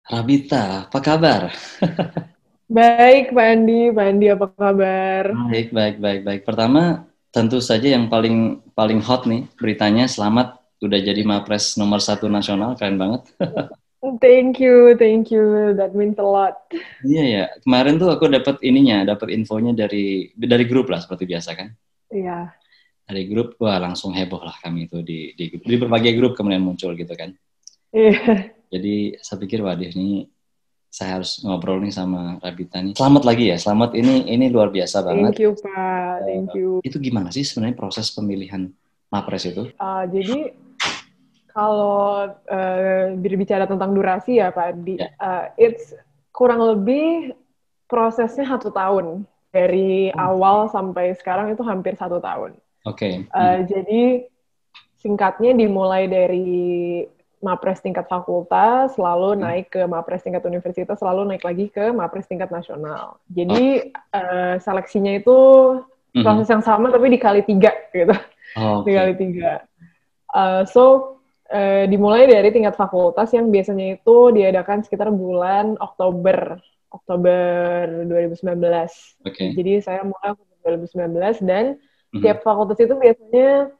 Rabita, apa kabar? Baik, Pak Andi. Pak Andi, apa kabar? Baik, baik, baik, baik. Pertama, tentu saja yang paling paling hot nih beritanya, selamat udah jadi Mapres nomor satu nasional, keren banget. Thank you, thank you. That means a lot. Iya ya, kemarin tuh aku dapat dapat infonya dari grup lah seperti biasa kan. Iya. Dari grup, wah langsung heboh lah kami itu di berbagai grup kemudian muncul gitu kan. Iya. Jadi saya pikir waduh ini saya harus ngobrol nih sama Rabita nih. Selamat lagi ya, selamat ini luar biasa banget. Thank you, Pak. Thank you. Itu gimana sih sebenarnya proses pemilihan Mapres itu? Jadi, kalau berbicara tentang durasi ya, Pak Andi, Ya. it's kurang lebih prosesnya 1 tahun. Dari awal sampai sekarang itu hampir 1 tahun. Oke. Jadi, singkatnya dimulai dari Mapres tingkat fakultas, lalu naik ke Mapres tingkat universitas, lalu naik lagi ke Mapres tingkat nasional. Oh, Jadi seleksinya itu mhm. proses yang sama tapi dikali 3 gitu, Oke. dikali 3. Dimulai dari tingkat fakultas yang biasanya itu diadakan sekitar bulan Oktober, Oktober 2019. Oke. Jadi saya mulai Oktober 2019 dan Mhm. tiap fakultas itu biasanya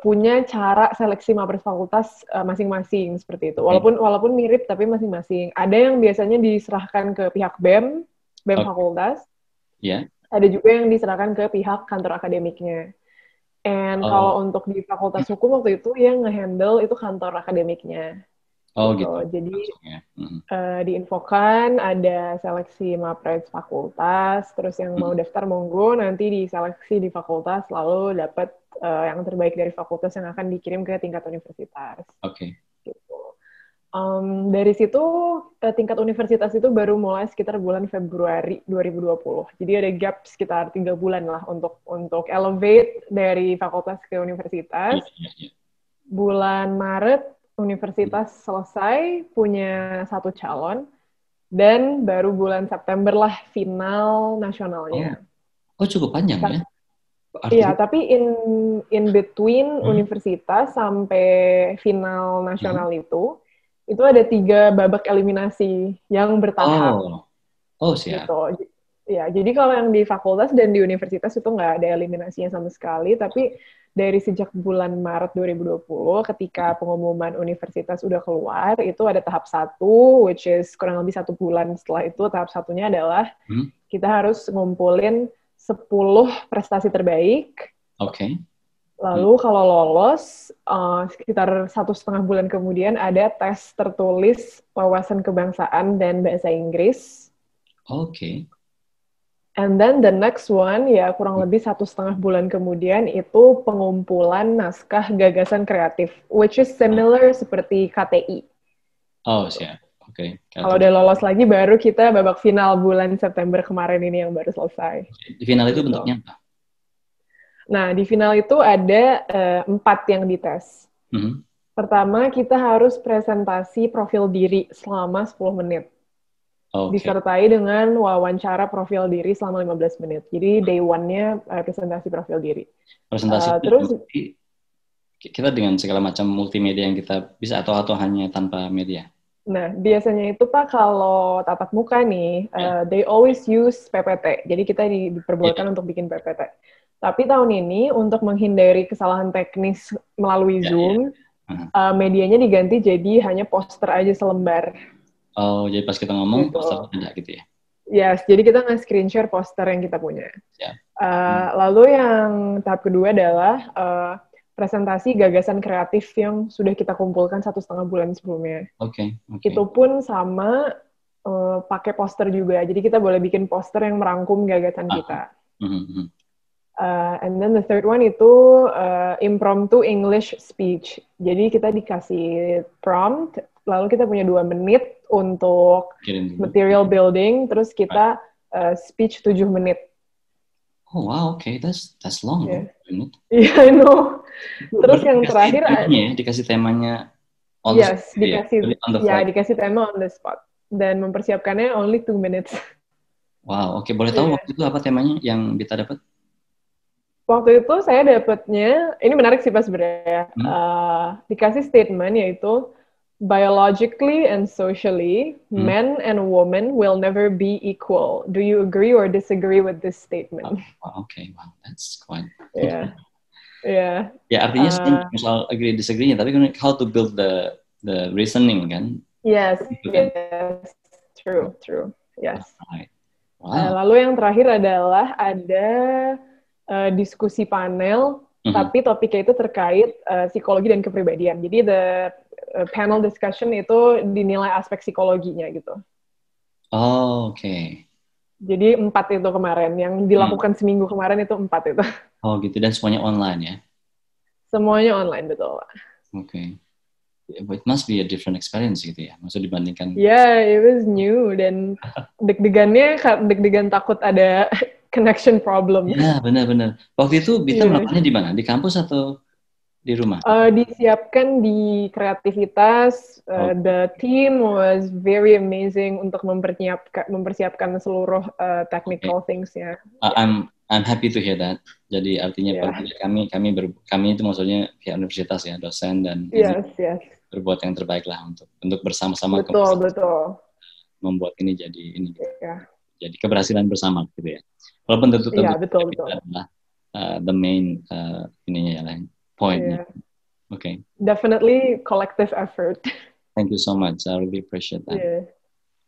punya cara seleksi mapres fakultas masing-masing seperti itu. Oke. Walaupun mirip tapi masing-masing. Ada yang biasanya diserahkan ke pihak BEM, BEM Oke. fakultas. Ya. Ada juga yang diserahkan ke pihak kantor akademiknya. And Oh. kalau untuk di fakultas hukum waktu itu yang nge-handle itu kantor akademiknya Oh gitu. gitu. Jadi Langsung ya. Mhm. diinfokan ada seleksi mapres fakultas, terus yang mau Mhm. daftar monggo nanti diseleksi di fakultas, lalu dapat yang terbaik dari fakultas yang akan dikirim ke tingkat universitas. Oke. Gitu. Dari situ tingkat universitas itu baru mulai sekitar bulan Februari 2020. Jadi ada gap sekitar 3 bulan lah untuk elevate dari fakultas ke universitas. Iya, iya, iya. Bulan Maret Mhm. universitas selesai punya 1 calon dan baru bulan September lah final Oh, nasionalnya. oh cukup panjang ya. Iya, Artinya, tapi in between hmm? universitas sampai final Mhm. nasional itu ada 3 babak eliminasi yang bertahap Oh, oh siap. gitu. Ya, jadi kalau yang di fakultas dan di universitas itu nggak ada eliminasinya sama sekali, tapi dari sejak bulan Maret 2020, ketika pengumuman universitas udah keluar, itu ada tahap 1, which is kurang lebih 1 bulan setelah itu, tahap satunya adalah Hmm? kita harus ngumpulin 10 prestasi terbaik. Oke. Hmm. Lalu kalau lolos, sekitar 1,5 bulan kemudian ada tes tertulis wawasan kebangsaan dan bahasa Inggris. Oke. And then the next one, ya kurang lebih 1,5 bulan kemudian itu pengumpulan naskah gagasan kreatif, which is similar seperti KTI. Oh Gitu. siap. Oke. Kalau Kreatif. udah lolos lagi, baru kita babak final bulan September kemarin ini yang baru selesai. Di final itu Gitu. bentuknya apa? Nah, di final itu ada 4 yang dites. Mhm. Pertama, kita harus presentasi profil diri selama 10 menit. Oke. Disertai dengan wawancara profil diri selama 15 menit. Jadi day one-nya presentasi profil diri. Presentasi itu Terus, berarti kita dengan segala macam multimedia yang kita bisa atau hanya tanpa media. nah biasanya itu Pak kalau tatap muka nih, Ya. they always use PPT. Jadi kita Iya. diperbolehkan untuk bikin PPT. Tapi tahun ini untuk menghindari kesalahan teknis melalui Iya, iya. Zoom, Aha. medianya diganti jadi hanya poster aja selembar. Oh, jadi pas kita ngomong Gitu. posternya ada gitu ya. Yes, jadi kita nge-screen share poster yang kita punya. Siap. Hmm. Lalu yang tahap kedua adalah presentasi gagasan kreatif yang sudah kita kumpulkan 1,5 bulan sebelumnya. Oke, oke. Itu pun sama pakai poster juga. Jadi kita boleh bikin poster yang merangkum gagasan Ah. kita. Mhm, mhm. And then the third one itu impromptu English speech. Jadi kita dikasih prompt, lalu kita punya 2 menit untuk Kirim dulu. material building, terus Right. kita speech 7 menit. Oh wow, okay, that's long loh. Yeah. Yeah, I know. Terus Berarti yang dikasih terakhir, temanya ya, dikasih temanya on the spot yes, gitu ya, on the fly. dikasih tema on the spot. Dan mempersiapkannya only 2 minutes. Wow, oke, boleh tahu Yeah. waktu itu apa temanya yang kita dapat? Waktu itu saya dapatnya, ini menarik sih Pak sebenarnya, Hmm? dikasih statement yaitu biologically and socially, men and women will never be equal. Do you agree or disagree with this statement? Okay, wow, that's quite. Yeah, yeah. Ya artinya soal agree disagree-nya, tapi kan how to build the reasoning kan? Yes, Gitu kan? yes, true, yes. Right. Wow. Lalu yang terakhir adalah ada diskusi panel, tapi topiknya itu terkait psikologi dan kepribadian. Jadi the panel discussion itu dinilai aspek psikologinya gitu. Oh, oke. Jadi 4 itu kemarin, yang dilakukan seminggu kemarin itu 4 itu. Oh gitu, dan semuanya online ya? Semuanya online, betul. Oke. It must be a different experience gitu ya, maksud dibandingkan. Yeah, it was new, dan deg-degan takut ada connection problem. Ya, benar-benar. Waktu itu Bita melakukannya di mana? Di kampus atau di rumah? Disiapkan di kreativitas. The team was very amazing untuk mempersiapkan seluruh technical things-nya. I'm happy to hear that. Jadi artinya kami itu maksudnya pihak universitas ya, dosen dan yes. berbuat yang terbaik lah untuk bersama-sama betul membuat ini jadi jadi keberhasilan bersama gitu ya. Walaupun tentu betul. adalah the main ininya ya lain point. Okay. Definitely collective effort. Thank you so much. I really appreciate that. Yeah.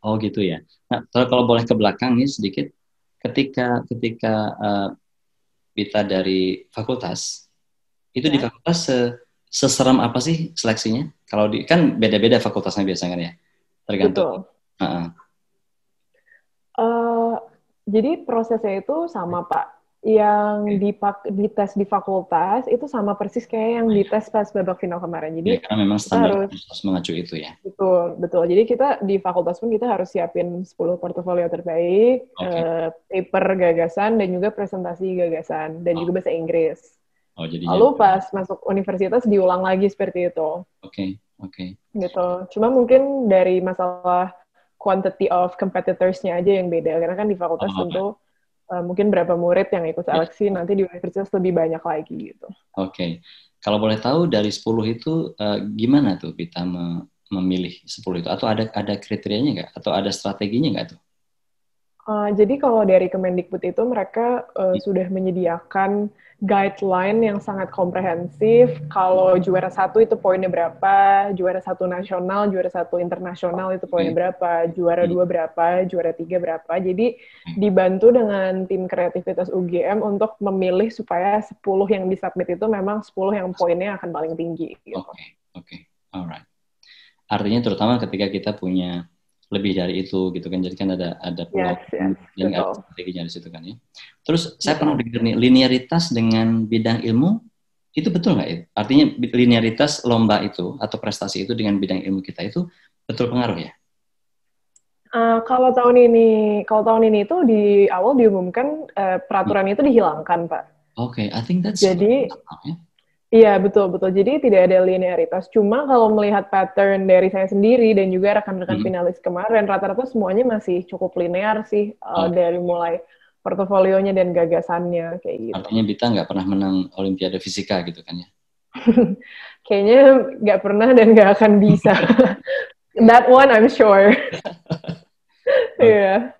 Oh gitu ya. Nah, kalau boleh ke belakang nih sedikit, ketika Bita dari fakultas, itu di fakultas seseram apa sih seleksinya? Kalau kan beda-beda fakultasnya biasanya kan ya, tergantung. Jadi prosesnya itu sama Pak. Yang dites di fakultas itu sama persis kayak yang dites pas babak final kemarin. Jadi karena memang standar harus mengacu itu ya. Betul. Jadi kita di fakultas pun kita harus siapin 10 portofolio terbaik, paper gagasan, dan juga presentasi gagasan, dan juga bahasa Inggris. Lalu pas masuk universitas diulang lagi seperti itu. Oke. Gitu. Cuma mungkin dari masalah quantity of competitors-nya aja yang beda. Karena kan di fakultas tentu mungkin berapa murid yang ikut seleksi, nanti di universitas lebih banyak lagi gitu. Oke. Kalau boleh tahu dari 10 itu gimana tuh kita memilih 10 itu? Atau ada kriterianya nggak? Atau ada strateginya nggak tuh? Jadi kalau dari Kemendikbud itu mereka sudah menyediakan guideline yang sangat komprehensif. Kalau juara 1 itu poinnya berapa, juara 1 nasional, juara 1 internasional itu poinnya berapa, juara 2 berapa, juara 3 berapa. Jadi dibantu dengan tim kreativitas UGM untuk memilih supaya 10 yang disubmit itu memang 10 yang poinnya akan paling tinggi. Gitu. Oke. Alright. Artinya terutama ketika kita punya lebih dari itu gitu kan, jadi kan ada peluang dan ada strateginya di situ kan ya. Terus saya pernah dengar nih, linearitas dengan bidang ilmu itu betul nggak ya? Artinya linearitas lomba itu atau prestasi itu dengan bidang ilmu kita itu betul pengaruh ya? Kalau tahun ini itu di awal diumumkan peraturan itu dihilangkan Pak. Oke, I think that's jadi. Iya, betul. Jadi tidak ada linearitas. Cuma kalau melihat pattern dari saya sendiri dan juga rekan-rekan finalis kemarin, rata-rata semuanya masih cukup linear sih, dari mulai portofolionya dan gagasannya, kayak gitu. Artinya Bita nggak pernah menang Olimpiade Fisika gitu kan ya? Kayaknya nggak pernah dan nggak akan bisa. That one I'm sure. Iya.